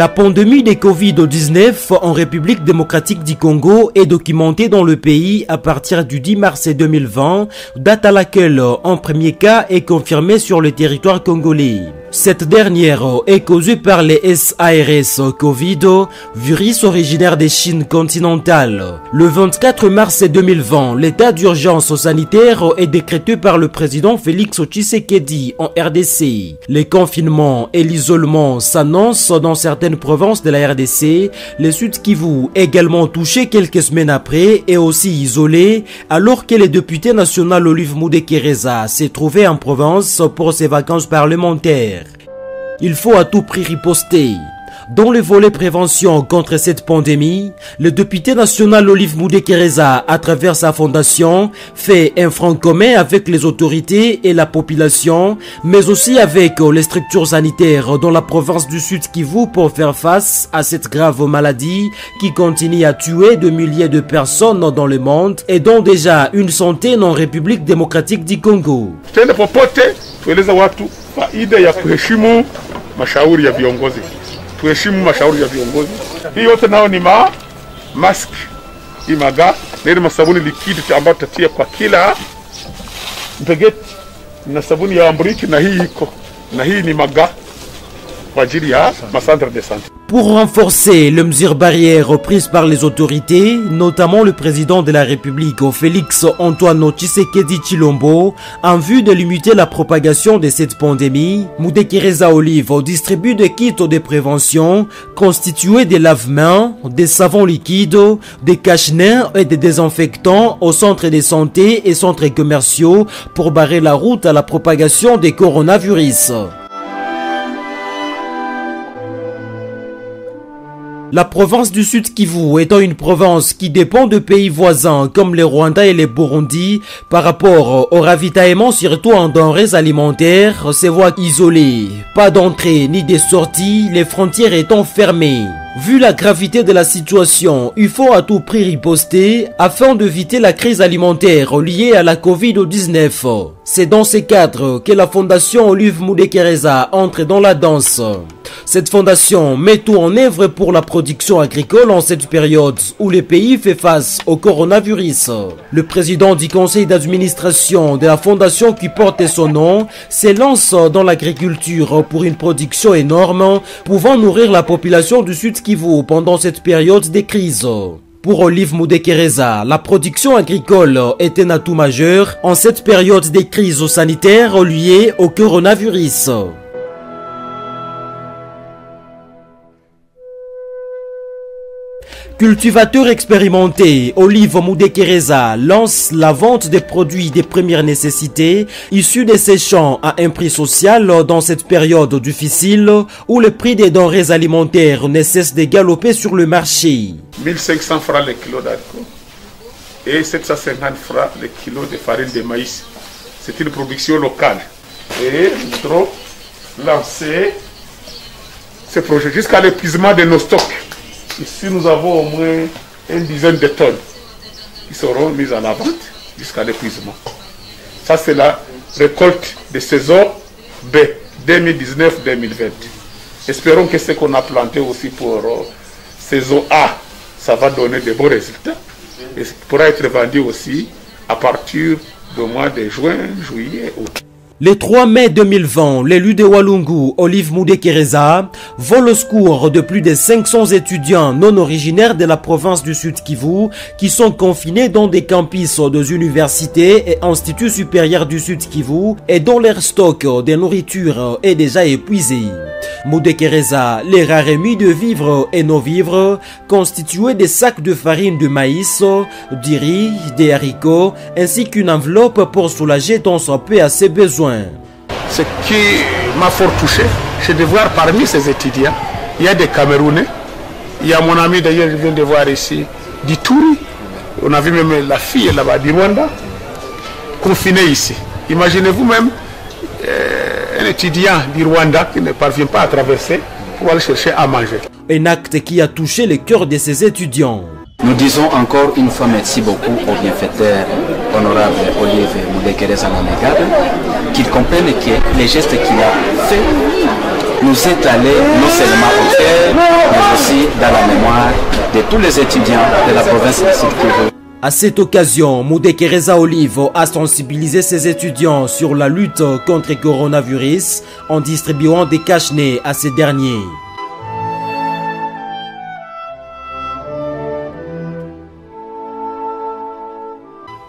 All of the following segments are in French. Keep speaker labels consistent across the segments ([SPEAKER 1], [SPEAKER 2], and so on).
[SPEAKER 1] La pandémie de Covid-19 en République démocratique du Congo est documentée dans le pays à partir du 10 mars 2020, date à laquelle un premier cas est confirmé sur le territoire congolais. Cette dernière est causée par les SARS Covid, virus originaire des Chines continentales. Le 24 mars 2020, l'état d'urgence sanitaire est décrété par le président Félix Tshisekedi en RDC. Les confinements et l'isolement s'annoncent dans certaines provinces de la RDC. Le Sud Kivu, également touché quelques semaines après, est aussi isolé, alors que le député national Olive Mudekereza s'est trouvé en province pour ses vacances parlementaires. Il faut à tout prix riposter. Dans le volet prévention contre cette pandémie, le député national Olive Mudekereza, à travers sa fondation, fait un front commun avec les autorités et la population, mais aussi avec les structures sanitaires dans la province du Sud Kivu pour faire face à cette grave maladie qui continue à tuer de milliers de personnes dans le monde et dont déjà une centaine en République démocratique du Congo.
[SPEAKER 2] Tuheshimu mashauri ya viongozi. Hii yote nao ni mask, imaga, na ile masabuni likidi ambayo tutatia kwa kila mpegeti na sabuni ya ambriki, na hii iko na hii ni maga kwa ajili ya macentre de santé.
[SPEAKER 1] Pour renforcer les mesures barrières prises par les autorités, notamment le président de la République, Félix Antoine Tshisekedi Tshilombo, en vue de limiter la propagation de cette pandémie, Mudekereza Olive distribue des kits de prévention constitués de lave-mains, des savons liquides, des cache-nez et des désinfectants aux centres de santé et centres commerciaux pour barrer la route à la propagation des coronavirus. La province du Sud Kivu étant une province qui dépend de pays voisins comme le Rwanda et le Burundi par rapport au ravitaillement surtout en denrées alimentaires, se voit isolée. Pas d'entrée ni de sortie, les frontières étant fermées. Vu la gravité de la situation, il faut à tout prix riposter afin d'éviter la crise alimentaire liée à la Covid-19. C'est dans ce cadre que la fondation Olive Mudekereza entre dans la danse. Cette fondation met tout en œuvre pour la production agricole en cette période où le pays fait face au coronavirus. Le président du conseil d'administration de la fondation qui porte son nom s'élance dans l'agriculture pour une production énorme pouvant nourrir la population du Sud Kivu pendant cette période de crise. Pour Olive Mudekereza, la production agricole est un atout majeur en cette période de crise sanitaire liée au coronavirus. Cultivateur expérimenté, Olive Mudekereza lance la vente des produits de première nécessité issus de ses champs à un prix social dans cette période difficile où le prix des denrées alimentaires ne cesse de galoper sur le marché.
[SPEAKER 2] 1500 francs le kilo d'alcool et 750 francs le kilo de farine de maïs. C'est une production locale. Et nous voudrons lancer ce projet jusqu'à l'épuisement de nos stocks. Ici, nous avons au moins une dizaine de tonnes qui seront mises en vente jusqu'à l'épuisement. Ça, c'est la récolte de saison B 2019-2020. Espérons que ce qu'on a planté aussi pour saison A, ça va donner de bons résultats. Et ça pourra être vendu aussi à partir du mois de juin, juillet, août.
[SPEAKER 1] Le 3 mai 2020, l'élu de Walungu, Olive Mudekereza, vole au secours de plus de 500 étudiants non originaires de la province du Sud Kivu qui sont confinés dans des campus des universités et instituts supérieurs du Sud Kivu et dont leur stock de nourriture est déjà épuisé. Mudekereza leur a remis de vivres et non-vivres constitués de sacs de farine de maïs, du riz, des haricots ainsi qu'une enveloppe pour soulager tant soit peu à ses besoins.
[SPEAKER 2] Ce qui m'a fort touché, c'est de voir parmi ces étudiants, il y a des Camerounais, il y a mon ami d'ailleurs, je viens de voir ici, d'Ituri, on a vu même la fille là-bas du Rwanda, confinée ici. Imaginez-vous même un étudiant du Rwanda qui ne parvient pas à traverser pour aller chercher à manger.
[SPEAKER 1] Un acte qui a touché le cœur de ces étudiants.
[SPEAKER 3] Nous disons encore une fois merci beaucoup au bienfaiteur honorable Olive Mudekereza Nanegade, qu'il comprenne que les gestes qu'il a fait nous est allé non seulement au cœur, mais aussi dans la mémoire de tous les étudiants de la province de Sud-Kivu.
[SPEAKER 1] À cette occasion, Mudekereza Olive a sensibilisé ses étudiants sur la lutte contre le coronavirus en distribuant des cache-nez à ces derniers.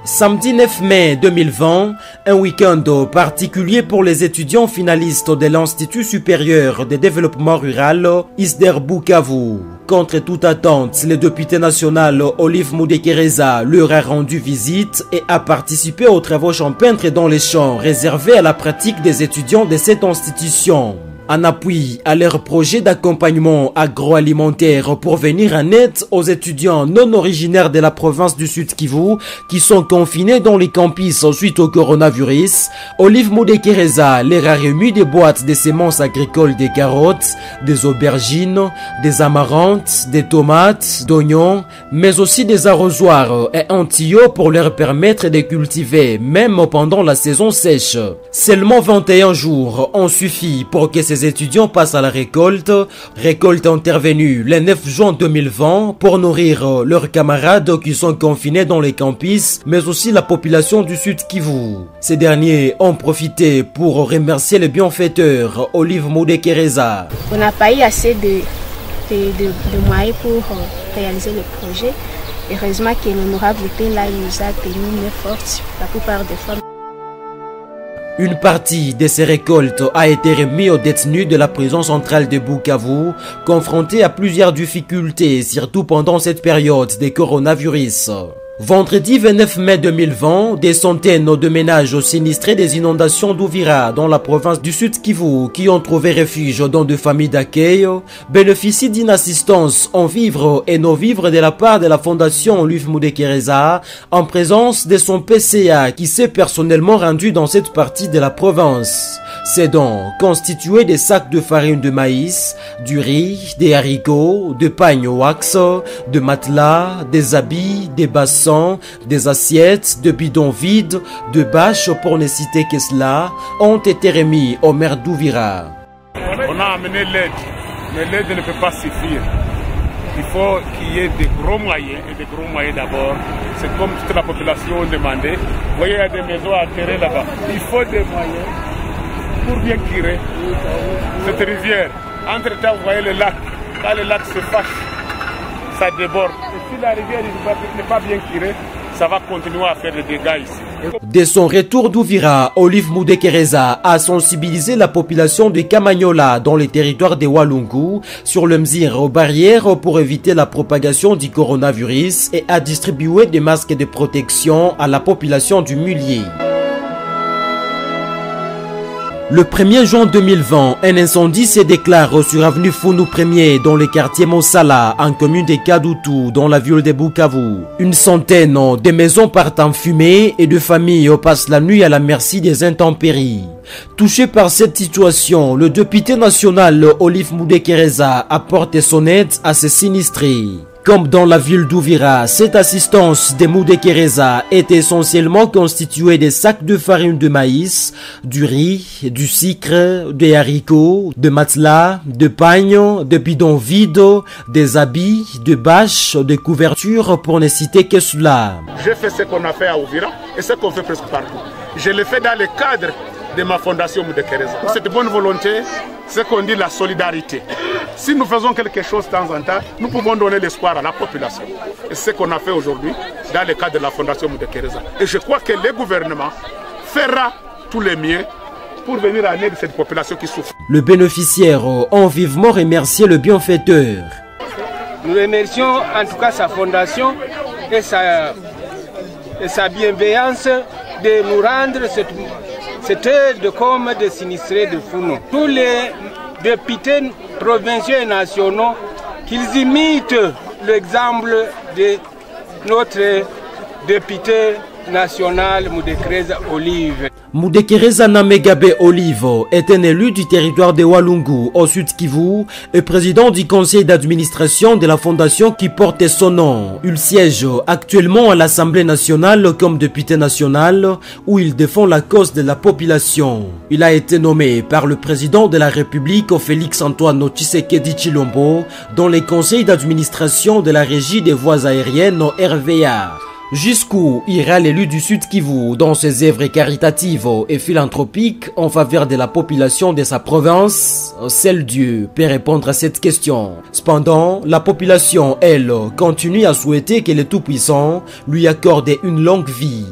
[SPEAKER 1] Samedi 9 mai 2020, un week-end particulier pour les étudiants finalistes de l'Institut supérieur de développement rural ISDER Bukavu. Contre toute attente, le député national Olive Mudekereza leur a rendu visite et a participé aux travaux champêtres dans les champs réservés à la pratique des étudiants de cette institution. En appui à leur projet d'accompagnement agroalimentaire pour venir en aide aux étudiants non originaires de la province du Sud-Kivu qui sont confinés dans les campus suite au coronavirus, Olive Mudekereza leur a remis des boîtes de semences agricoles, des carottes, des aubergines, des amarantes, des tomates, d'oignons, mais aussi des arrosoirs et un tuyau pour leur permettre de cultiver même pendant la saison sèche. Seulement 21 jours ont suffi pour que ces étudiants passent à la récolte intervenue le 9 juin 2020 pour nourrir leurs camarades qui sont confinés dans les campus, mais aussi la population du Sud-Kivu. Ces derniers ont profité pour remercier le bienfaiteur Olive Mudekereza.
[SPEAKER 4] On n'a pas eu assez de moyens pour réaliser le projet. Heureusement que l'honorable P là nous a tenu main forte, la plupart des femmes.
[SPEAKER 1] Une partie de ces récoltes a été remise aux détenus de la prison centrale de Bukavu, confrontés à plusieurs difficultés, surtout pendant cette période de coronavirus. Vendredi 29 mai 2020, des centaines de ménages sinistrés des inondations d'Uvira dans la province du Sud-Kivu qui ont trouvé refuge dans des familles d'accueil bénéficient d'une assistance en vivres et non-vivres de la part de la fondation Olive Mudekereza en présence de son PCA qui s'est personnellement rendu dans cette partie de la province. Ces dons constitués des sacs de farine de maïs, du riz, des haricots, de pagnes wax, de matelas, des habits, des bassins, des assiettes, de bidons vides, de bâches pour ne citer que cela, ont été remis au maire d'Uvira.
[SPEAKER 2] On a amené l'aide, mais l'aide ne peut pas suffire. Il faut qu'il y ait des gros moyens, et des gros moyens d'abord. C'est comme toute la population demandait. Vous voyez, il y a des maisons à terrer là-bas. Il faut des moyens pour bien tirer cette rivière. Entre-temps, vous voyez le lac. Quand le lac se fâche, ça déborde. Et si la rivière n'est pas bien tirée, ça va continuer à faire des dégâts ici.
[SPEAKER 1] De son retour d'Uvira, Olive Mudekereza a sensibilisé la population de Kamanyola dans les territoires de Walungu sur les mesures barrières pour éviter la propagation du coronavirus et a distribué des masques de protection à la population du Mulier. Le 1er juin 2020, un incendie se déclare sur avenue Funu 1er dans le quartier Mosala, en commune de Kadutu, dans la ville de Bukavu. Une centaine de maisons partent en fumée et de familles passent la nuit à la merci des intempéries. Touché par cette situation, le député national Olive Mudekereza apporte son aide à ces sinistrés. Comme dans la ville d'Uvira, cette assistance de Mudekereza est essentiellement constituée des sacs de farine de maïs, du riz, du sucre, des haricots, de matelas, de pagnes, de bidons vides, des habits, de bâches, de couvertures pour ne citer que cela.
[SPEAKER 2] J'ai fait ce qu'on a fait à Uvira et ce qu'on fait presque partout. Je l'ai fait dans le cadre de ma fondation Mudekereza. Cette bonne volonté, c'est qu'on dit la solidarité. Si nous faisons quelque chose de temps en temps, nous pouvons donner l'espoir à la population. Et c'est ce qu'on a fait aujourd'hui dans le cadre de la fondation Mudekereza. Et je crois que le gouvernement fera tous les mieux pour venir en aide de cette population qui souffre.
[SPEAKER 1] Le bénéficiaire a vivement remercié le bienfaiteur.
[SPEAKER 5] Nous remercions en tout cas sa fondation et sa bienveillance de nous rendre cette aide comme des sinistrés de Funu. Tous les députés provinciaux et nationaux, qu'ils imitent l'exemple de notre député national Mudekereza Olive.
[SPEAKER 1] Mudekereza Namegabe Olive est un élu du territoire de Walungu au Sud Kivu et président du conseil d'administration de la fondation qui porte son nom. Il siège actuellement à l'Assemblée nationale comme député national où il défend la cause de la population. Il a été nommé par le président de la République Félix-Antoine Tshisekedi Tshilombo dans les conseils d'administration de la Régie des voies aériennes RVA. Jusqu'où ira l'élu du Sud Kivu dans ses œuvres caritatives et philanthropiques en faveur de la population de sa province? Seul Dieu peut répondre à cette question. Cependant, la population, elle, continue à souhaiter que le Tout-Puissant lui accorde une longue vie.